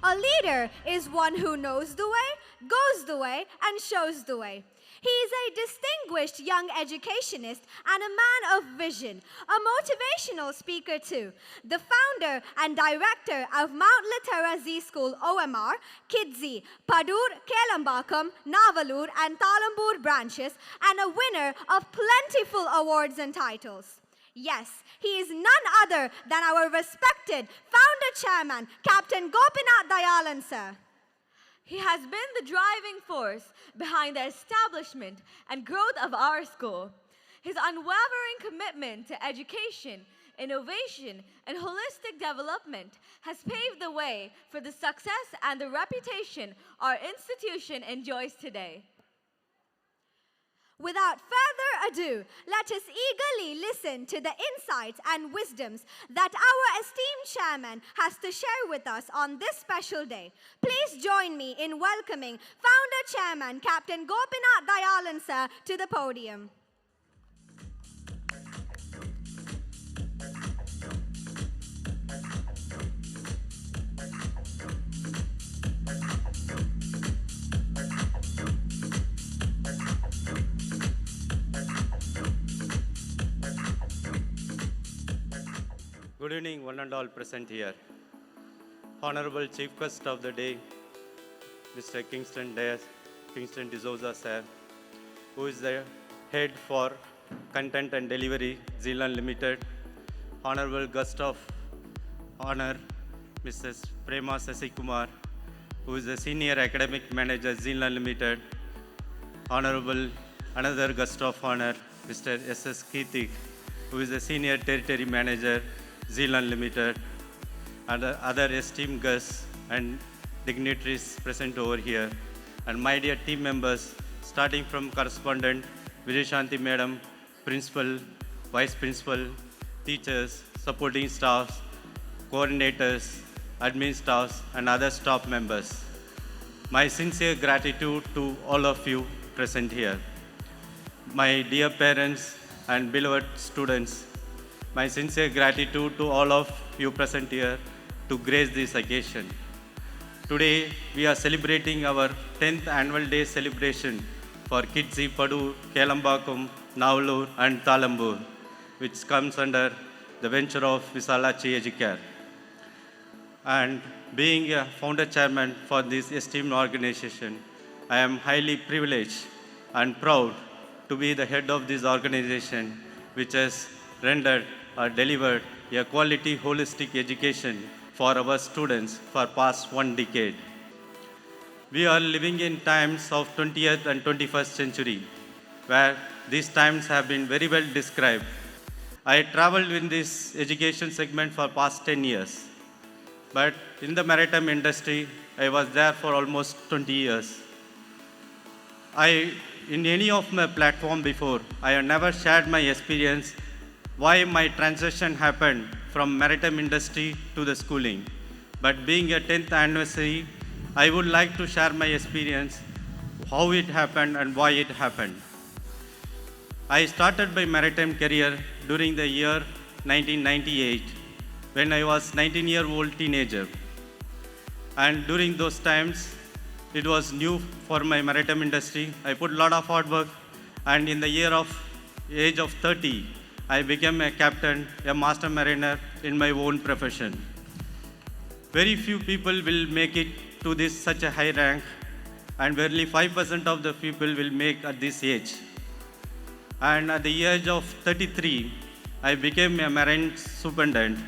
A leader is one who knows the way, goes the way, and shows the way. He is a distinguished young educationist and a man of vision, a motivational speaker too, the founder and director of Mount Litera Zee School OMR, Kidzee, Padur, Kelambakam, Navalur and Talambur branches, and a winner of plentiful awards and titles. Yes, he is none other than our respected founder chairman, Captain Gopinath Dhayalan, sir. He has been the driving force behind the establishment and growth of our school. His unwavering commitment to education, innovation, and holistic development has paved the way for the success and the reputation our institution enjoys today. Without further ado, let us eagerly listen to the insights and wisdoms that our esteemed chairman has to share with us on this special day. Please join me in welcoming founder chairman Captain Gopinath Dhayalan, sir, to the podium. Good evening, one and all present here. Honorable Chief Guest of the day, Mr. Kingston D'Souza, sir, who is the head for content and delivery, Zee Learn Limited. Honorable Guest of Honor, Mrs. Prema Sasikumar, who is the Senior Academic Manager, Zee Learn Limited. Honorable another Guest of Honor, Mr. S.S. Keithik, who is the Senior Territory Manager, Zee Learn Limited, and other esteemed guests and dignitaries present over here, and my dear team members, starting from correspondent Vijay Madam, principal, vice principal, teachers, supporting staffs, coordinators, admin staffs, and other staff members. My sincere gratitude to all of you present here. My dear parents and beloved students, my sincere gratitude to all of you present here to grace this occasion. Today, we are celebrating our 10th annual day celebration for Kidzee, Padur, Kelambakam, Navalur, and Talambur, which comes under the venture of Visalachi Educare. And being a founder chairman for this esteemed organization, I am highly privileged and proud to be the head of this organization, which has rendered or delivered a quality holistic education for our students for past 1 decade. We are living in times of 20th and 21st century, where these times have been very well described. I traveled in this education segment for past 10 years, but in the maritime industry, I was there for almost 20 years. In any of my platform before, I have never shared my experience why my transition happened from maritime industry to the schooling. But being a 10th anniversary, I would like to share my experience, how it happened and why it happened. I started my maritime career during the year 1998, when I was 19-year-old teenager. And during those times, it was new for my maritime industry. I put a lot of hard work, and in the age of 30, I became a captain, a master mariner in my own profession. Very few people will make it to such a high rank, and barely 5% of the people will make at this age. And at the age of 33, I became a marine superintendent.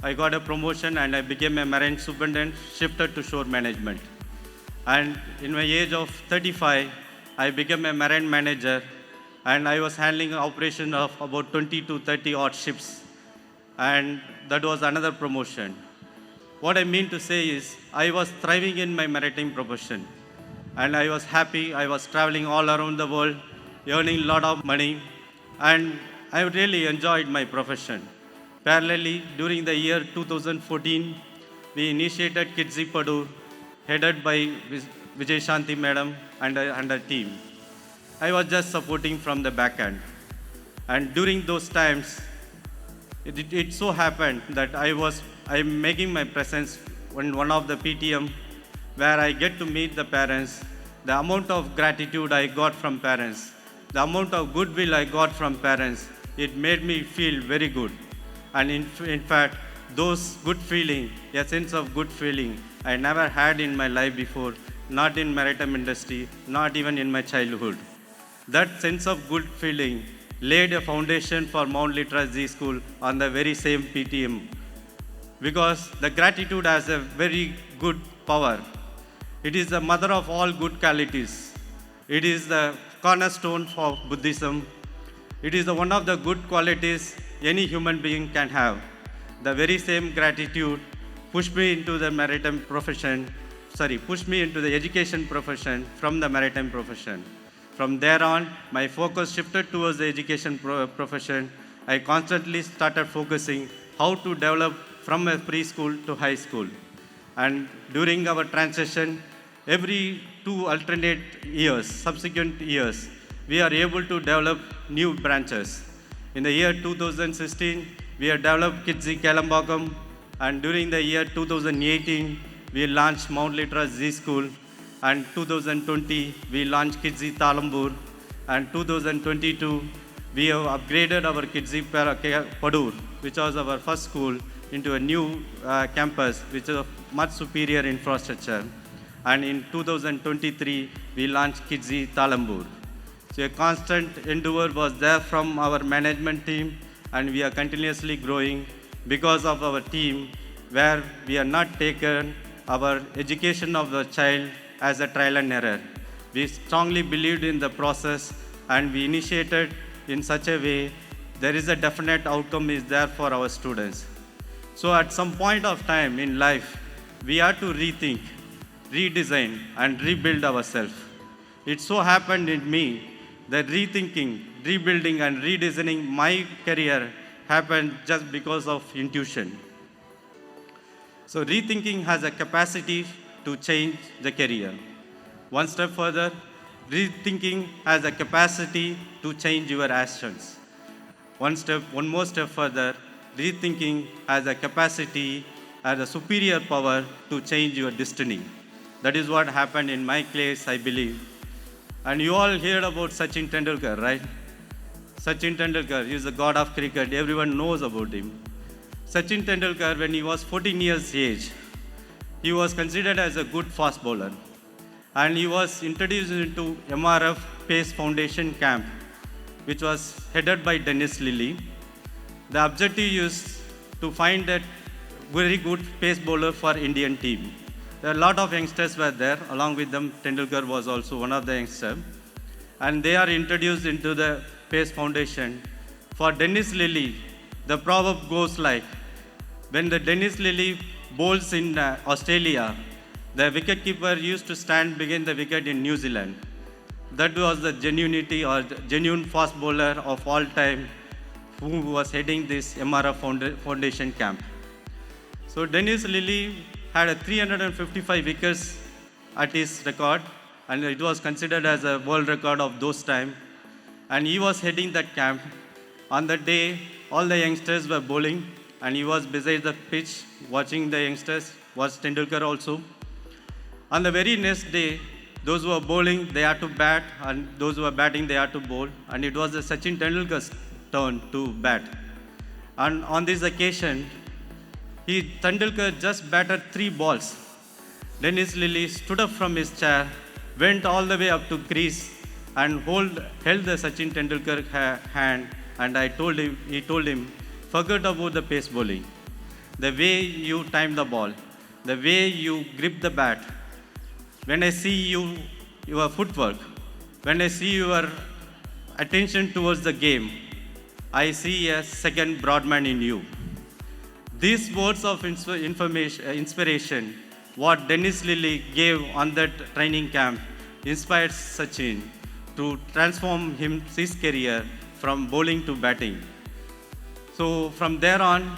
I got a promotion and I became a marine superintendent, shifted to shore management. And in my age of 35, I became a marine manager, and I was handling an operation of about 20 to 30 odd ships. And that was another promotion. What I mean to say is, I was thriving in my maritime profession. And I was happy. I was traveling all around the world, earning a lot of money. And I really enjoyed my profession. Parallelly, during the year 2014, we initiated Kidzee Padur, headed by Vijay Madam and her team. I was just supporting from the back end. And during those times, it so happened that I'm making my presence in one of the PTM where I get to meet the parents, the amount of gratitude I got from parents, the amount of goodwill I got from parents, it made me feel very good. And in fact, those good feeling, a sense of good feeling, I never had in my life before, not in maritime industry, not even in my childhood. That sense of good feeling laid a foundation for Mount Litera Zee School on the very same PTM. Because the gratitude has a very good power. It is the mother of all good qualities. It is the cornerstone of Buddhism. It is one of the good qualities any human being can have. The very same gratitude pushed me into the pushed me into the education profession from the maritime profession. From there on, my focus shifted towards the education profession. I constantly started focusing how to develop from a preschool to high school. And during our transition, every two alternate years, subsequent years, we are able to develop new branches. In the year 2016, we have developed Kidzee Kalambakam, and during the year 2018, we launched Mount Litera Zee School, and 2020, we launched Kidzee Talambur, and 2022, we have upgraded our Kidzee Padur, which was our first school, into a new campus, which is a much superior infrastructure. And in 2023, we launched Kidzee Talambur. So a constant endeavor was there from our management team, and we are continuously growing because of our team, where we are not taken our education of the child as a trial and error. We strongly believed in the process, and we initiated in such a way there is a definite outcome is there for our students. So at some point of time in life, we have to rethink, redesign, and rebuild ourselves. It so happened in me that rethinking, rebuilding, and redesigning my career happened just because of intuition. So rethinking has a capacity to change the career. One step further, rethinking has a capacity to change your actions. One more step further, rethinking has a capacity, has a superior power to change your destiny. That is what happened in my case, I believe. And you all heard about Sachin Tendulkar, right? Sachin Tendulkar is the god of cricket. Everyone knows about him. Sachin Tendulkar, when he was 14 years age, he was considered as a good fast bowler. And he was introduced into MRF Pace Foundation camp, which was headed by Dennis Lilly. The objective is to find a very good pace bowler for Indian team. There are a lot of youngsters were there. Along with them, Tendulkar was also one of the youngsters. And they are introduced into the Pace Foundation. For Dennis Lilly, the proverb goes like, when the Dennis Lilly bowls in Australia, the wicketkeeper used to stand behind the wicket in New Zealand. That was the genuinity or the genuine fast bowler of all time who was heading this MRF Foundation camp. So Dennis Lilly had 355 wickets at his record, and it was considered as a world record of those time. And he was heading that camp. On that day, all the youngsters were bowling, and he was beside the pitch watching the youngsters, was Tendulkar also. On the very next day, those who were bowling, they had to bat, and those who were batting, they had to bowl. And it was the Sachin Tendulkar's turn to bat. And on this occasion, Tendulkar just batted 3 balls. Dennis Lilly stood up from his chair, went all the way up to crease, and held the Sachin Tendulkar hand. And he told him, forget about the pace bowling. The way you time the ball, the way you grip the bat, when I see your footwork, when I see your attention towards the game, I see a second Broadman in you. These words of inspiration, what Dennis Lilly gave on that training camp, inspired Sachin to transform his career from bowling to batting. So from there on,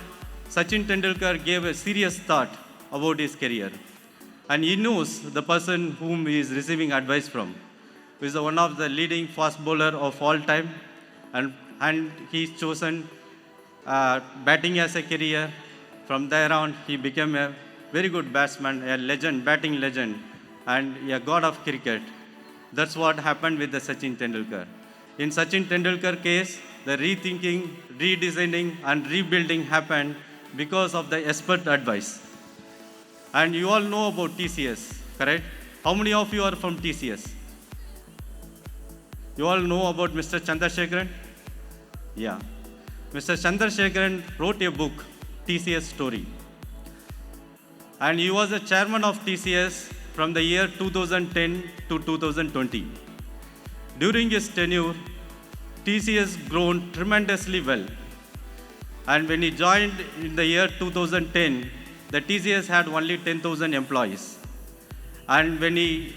Sachin Tendulkar gave a serious thought about his career. And he knows the person whom he is receiving advice from, who is one of the leading fast bowler of all time. And he's chosen batting as a career. From there on, he became a very good batsman, a legend, batting legend, and a god of cricket. That's what happened with the Sachin Tendulkar. In Sachin Tendulkar case, the rethinking, redesigning, and rebuilding happened because of the expert advice. And you all know about TCS, correct? How many of you are from TCS? You all know about Mr. Chandrasekharan? Yeah. Mr. Chandrasekharan wrote a book, TCS Story. And he was the chairman of TCS from the year 2010 to 2020. During his tenure, TCS grown tremendously well. And when he joined in the year 2010, the TCS had only 10,000 employees. And when he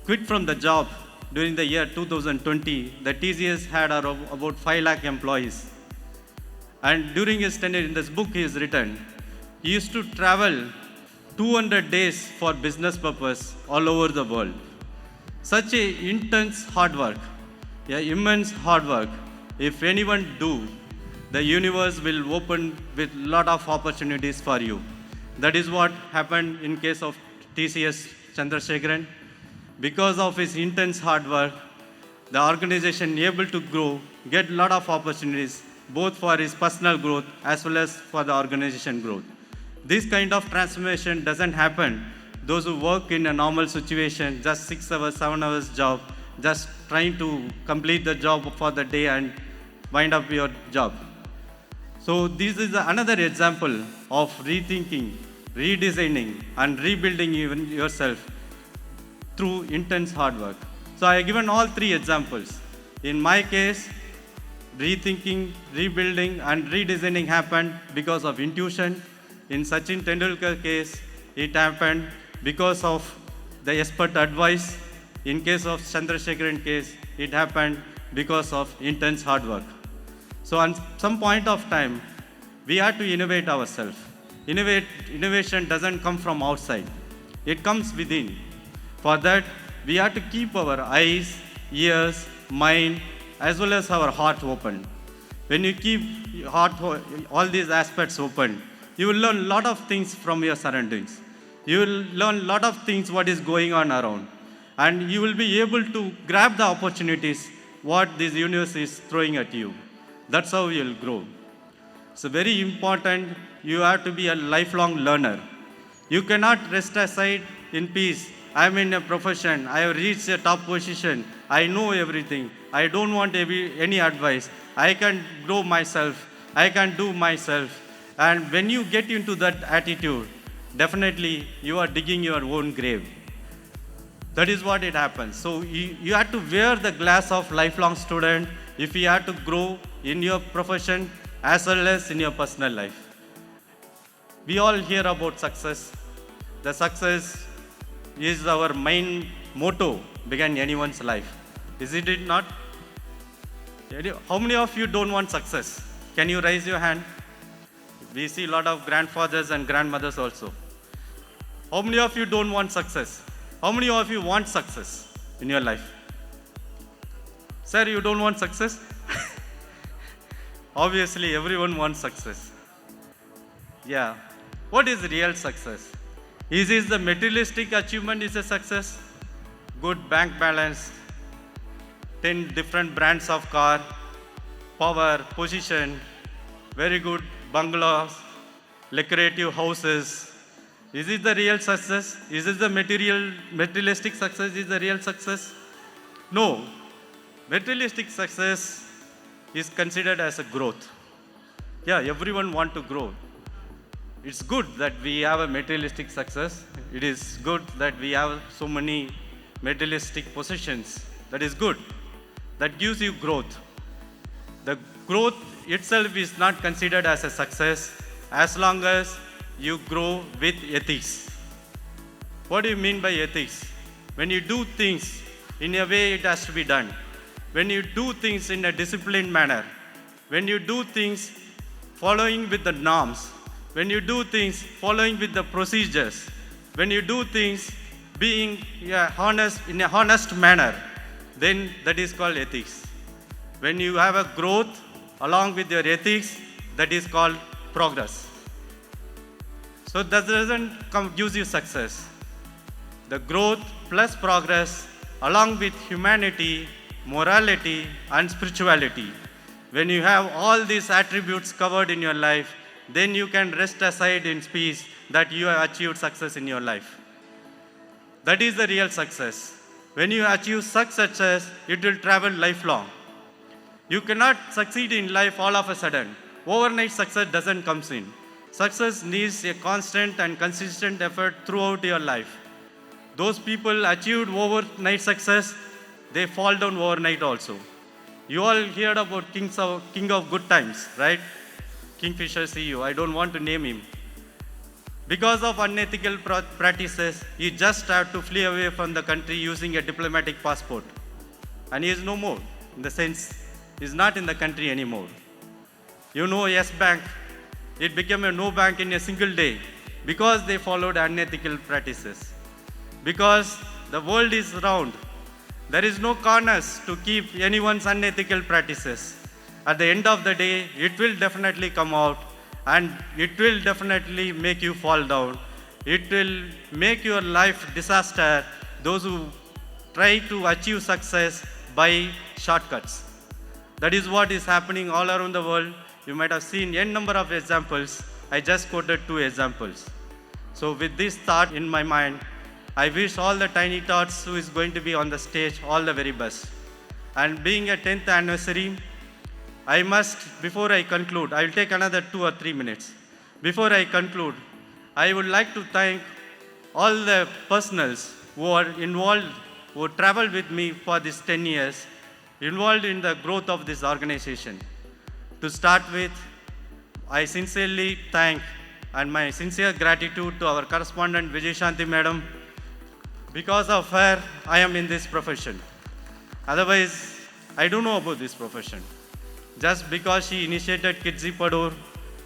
quit from the job during the year 2020, the TCS had about 5 lakh employees. And during his tenure, in this book he has written, he used to travel 200 days for business purpose all over the world. Such a intense hard work, immense hard work, if anyone do, the universe will open with lot of opportunities for you. That is what happened in case of TCS Chandrasekharan. Because of his intense hard work, the organization able to grow, get lot of opportunities, both for his personal growth as well as for the organization growth. This kind of transformation doesn't happen. Those who work in a normal situation, just 6 hours, 7 hours job, just trying to complete the job for the day and wind up your job. So this is another example of rethinking, redesigning, and rebuilding even yourself through intense hard work. So I have given all 3 examples. In my case, rethinking, rebuilding, and redesigning happened because of intuition. In Sachin Tendulkar case, it happened because of the expert advice. In case of Chandrasekharan case, it happened because of intense hard work. So at some point of time, we have to innovate ourselves. Innovation doesn't come from outside. It comes within. For that, we have to keep our eyes, ears, mind, as well as our heart open. When you keep all these aspects open, you will learn a lot of things from your surroundings. You will learn a lot of things what is going on around. And you will be able to grab the opportunities what this universe is throwing at you. That's how you will grow. So very important, you have to be a lifelong learner. You cannot rest aside in peace. I'm in a profession, I have reached a top position, I know everything, I don't want any advice, I can grow myself, I can do myself. And when you get into that attitude, definitely you are digging your own grave. That is what it happens. So you have to wear the glass of lifelong student if you have to grow in your profession as well as in your personal life. We all hear about success. The success is our main motto behind anyone's life. Is it not? How many of you don't want success? Can you raise your hand? We see a lot of grandfathers and grandmothers also. How many of you don't want success? How many of you want success in your life? Sir, you don't want success? Obviously, everyone wants success. Yeah. What is real success? Is it the materialistic achievement is a success? Good bank balance, 10 different brands of car, power, position, very good bungalows, lucrative houses. Is it the real success? Is it the materialistic success is the real success? No. Materialistic success is considered as a growth. Yeah, everyone wants to grow. It's good that we have a materialistic success. It is good that we have so many materialistic possessions. That is good. That gives you growth. The growth itself is not considered as a success as long as you grow with ethics. What do you mean by ethics? When you do things in a way it has to be done. When you do things in a disciplined manner. When you do things following with the norms. When you do things following with the procedures. When you do things being honest in a honest manner, then that is called ethics. When you have a growth along with your ethics, that is called progress. So that doesn't gives you success. The growth plus progress along with humanity, morality and spirituality. When you have all these attributes covered in your life, then you can rest aside in peace that you have achieved success in your life. That is the real success. When you achieve such success, it will travel lifelong. You cannot succeed in life all of a sudden. Overnight success doesn't come in. Success needs a constant and consistent effort throughout your life. Those people achieved overnight success, they fall down overnight also. You all heard about King of Good Times, right? Kingfisher CEO, I don't want to name him. Because of unethical practices, he just had to flee away from the country using a diplomatic passport. And he is no more, in the sense, he is not in the country anymore. You know, Yes Bank, it became a no bank in a single day because they followed unethical practices. Because the world is round, there is no corners to keep anyone's unethical practices. At the end of the day, it will definitely come out and it will definitely make you fall down. It will make your life disaster, those who try to achieve success by shortcuts. That is what is happening all around the world. You might have seen n number of examples. I just quoted 2 examples. So with this thought in my mind, I wish all the tiny tots who is going to be on the stage all the very best. And being a 10th anniversary, I must, before I conclude, I will take another 2 or 3 minutes. Before I conclude, I would like to thank all the personals who are involved, who traveled with me for these 10 years, involved in the growth of this organization. To start with, I sincerely thank and my sincere gratitude to our correspondent Vijay Shanti Madam. Because of her, I am in this profession. Otherwise, I don't know about this profession. Just because she initiated Kidzee Padur,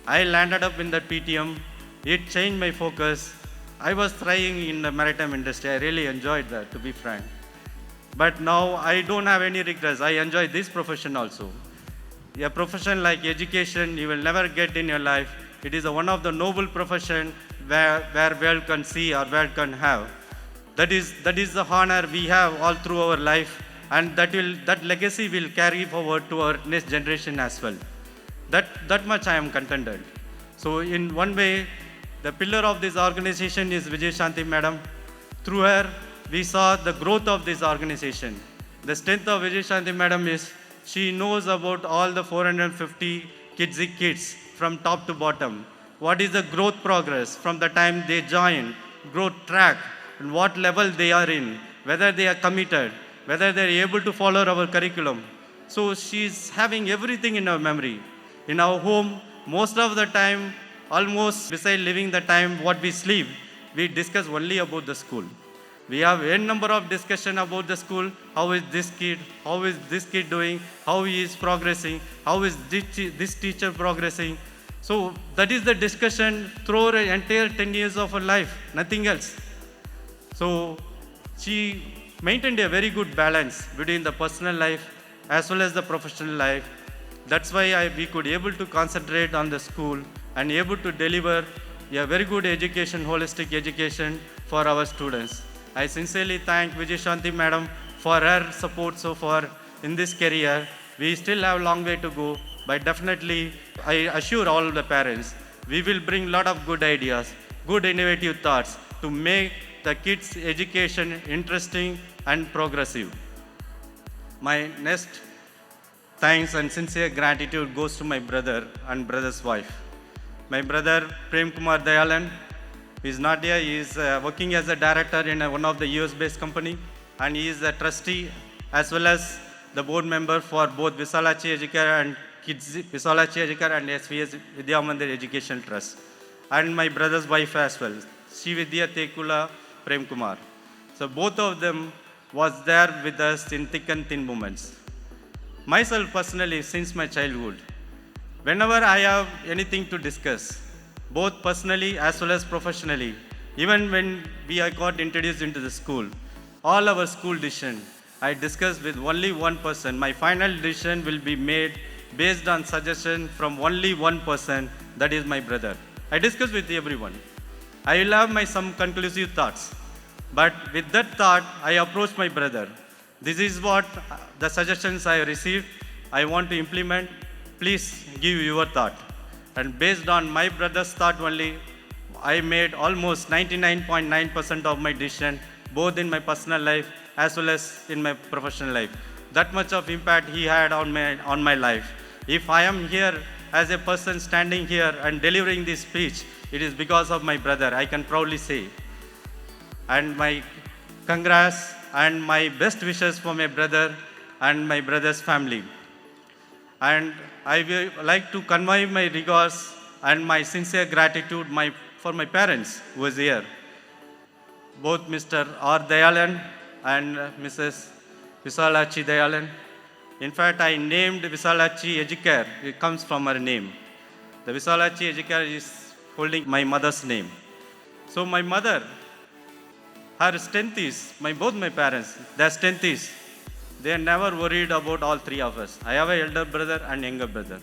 I landed up in the PTM. It changed my focus. I was thriving in the maritime industry. I really enjoyed that, to be frank. But now I don't have any regrets. I enjoy this profession also. A profession like education, you will never get in your life. It is one of the noble profession where world can see or world can have. That is the honor we have all through our life, and that legacy will carry forward to our next generation as well. That much I am contented. So in one way, the pillar of this organization is Vijay Shanti Madam. Through her, we saw the growth of this organization. The strength of Vijay Shanti Madam is she knows about all the 450 Kidzee kids from top to bottom. What is the growth progress from the time they join, growth track, and what level they are in, whether they are committed, whether they are able to follow our curriculum. So she's having everything in her memory. In our home, most of the time, almost beside living the time what we sleep, we discuss only about the school. We have a number of discussion about the school. How is this kid doing? How he is progressing? How is this teacher progressing? So that is the discussion through the entire 10 years of her life, nothing else. So she maintained a very good balance between the personal life as well as the professional life. That's why we could able to concentrate on the school and able to deliver a very good education, holistic education for our students. I sincerely thank Vijay Shanti Madam for her support so far in this career. We still have a long way to go, but definitely I assure all the parents, we will bring a lot of good ideas, good innovative thoughts to make the kids' education interesting and progressive. My next thanks and sincere gratitude goes to my brother and brother's wife. My brother Prem Kumar Dhayalan is not here. He is working as a director in one of the US-based company, and he is a trustee as well as the board member for both Visalachi Educare and Kidzee, Visalachi Educare and SVS Vidya Mandir Education Trust. And my brother's wife as well, Srividya Tekula Prem Kumar. So both of them was there with us in thick and thin moments. Myself personally, since my childhood, whenever I have anything to discuss, both personally as well as professionally, even when we got introduced into the school, all our school decision, I discuss with only one person. My final decision will be made based on suggestion from only one person, that is my brother. I discuss with everyone. I will have some conclusive thoughts. But with that thought, I approached my brother. This is what the suggestions I received, I want to implement. Please give your thought. And based on my brother's thought only, I made almost 99.9% of my decision, both in my personal life as well as in my professional life. That much of impact he had on my life. If I am here as a person standing here and delivering this speech, it is because of my brother, I can proudly say. And my congrats and my best wishes for my brother and my brother's family. And I would like to convey my regards and my sincere gratitude for my parents who was here. Both Mr. R. Dhayalan and Mrs. Visalachi Dhayalan. In fact, I named Visalachi Educare. It comes from her name. The Visalachi Educare is holding my mother's name. So my mother, her strength is, both my parents, their strength is, they are never worried about all three of us. I have an elder brother and younger brother.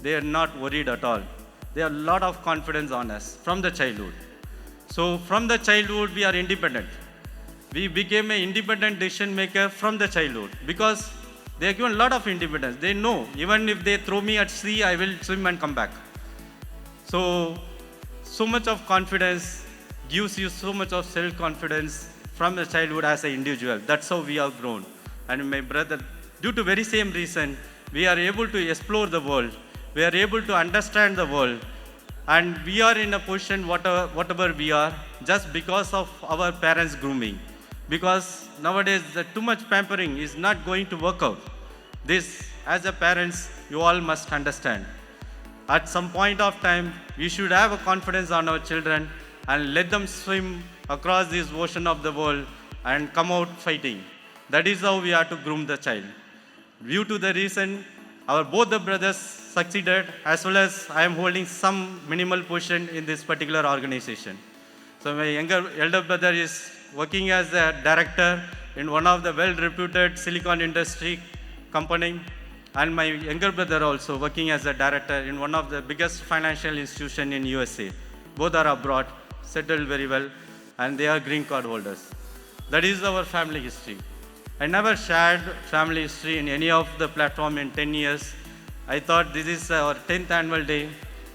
They are not worried at all. They have a lot of confidence on us from the childhood. So from the childhood, we are independent. We became an independent decision maker from the childhood because they are given a lot of independence. They know, even if they throw me at sea, I will swim and come back. So much of confidence gives you so much of self-confidence from the childhood as an individual. That's how we have grown. And my brother, due to very same reason, we are able to explore the world. We are able to understand the world. And we are in a position, whatever we are, just because of our parents' grooming. Because nowadays, too much pampering is not going to work out. This, as a parents, you all must understand. At some point of time, we should have a confidence on our children and let them swim across this ocean of the world and come out fighting. That is how we have to groom the child. Due to the reason, both the brothers succeeded, as well as I am holding some minimal position in this particular organization. So my elder brother is working as a director in one of the well-reputed silicon industry company, and my younger brother also working as a director in one of the biggest financial institution in USA. Both are abroad, settled very well, and they are green card holders. That is our family history. I never shared family history in any of the platform in 10 years. I thought this is our 10th annual day.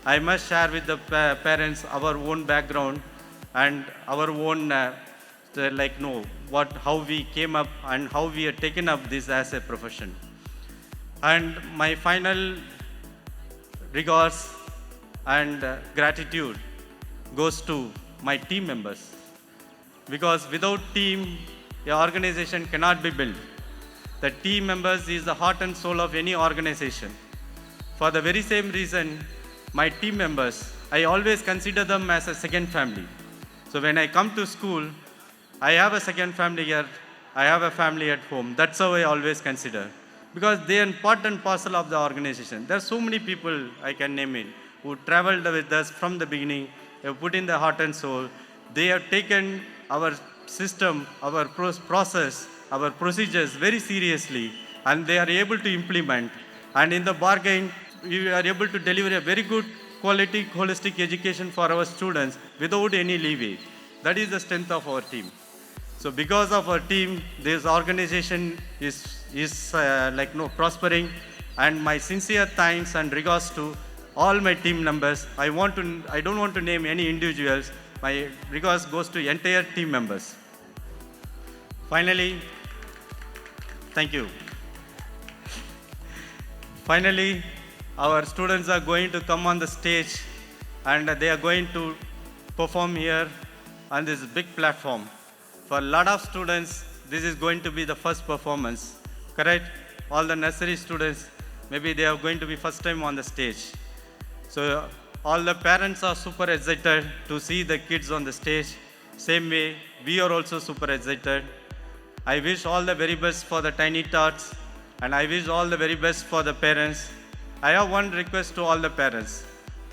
I must share with the parents our own background and our own, how we came up and how we have taken up this as a profession. And my final regards and gratitude goes to my team members. Because without team, your organization cannot be built. The team members is the heart and soul of any organization. For the very same reason, my team members, I always consider them as a second family. So when I come to school, I have a second family here, I have a family at home. That's how I always consider. Because they are part and parcel of the organization. There are so many people, I can name it, who traveled with us from the beginning, have put in their heart and soul. They have taken our system, our process, our procedures very seriously, and they are able to implement. And in the bargain, we are able to deliver a very good quality, holistic education for our students without any leeway. That is the strength of our team. So because of our team, this organization is prospering. And my sincere thanks and regards to all my team members. I don't want to name any individuals. My regards goes to entire team members. Finally, thank you. Finally, our students are going to come on the stage and they are going to perform here on this big platform. For a lot of students, this is going to be the first performance, correct? All the nursery students, maybe they are going to be first time on the stage. So all the parents are super excited to see the kids on the stage. Same way, we are also super excited. I wish all the very best for the tiny tots, and I wish all the very best for the parents. I have one request to all the parents.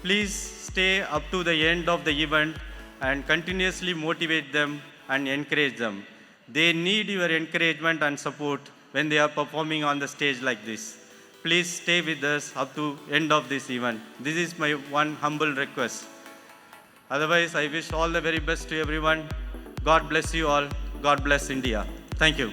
Please stay up to the end of the event and continuously motivate them and encourage them. They need your encouragement and support when they are performing on the stage like this. Please stay with us up to end of this event. This is my one humble request. Otherwise, I wish all the very best to everyone. God bless you all. God bless India. Thank you.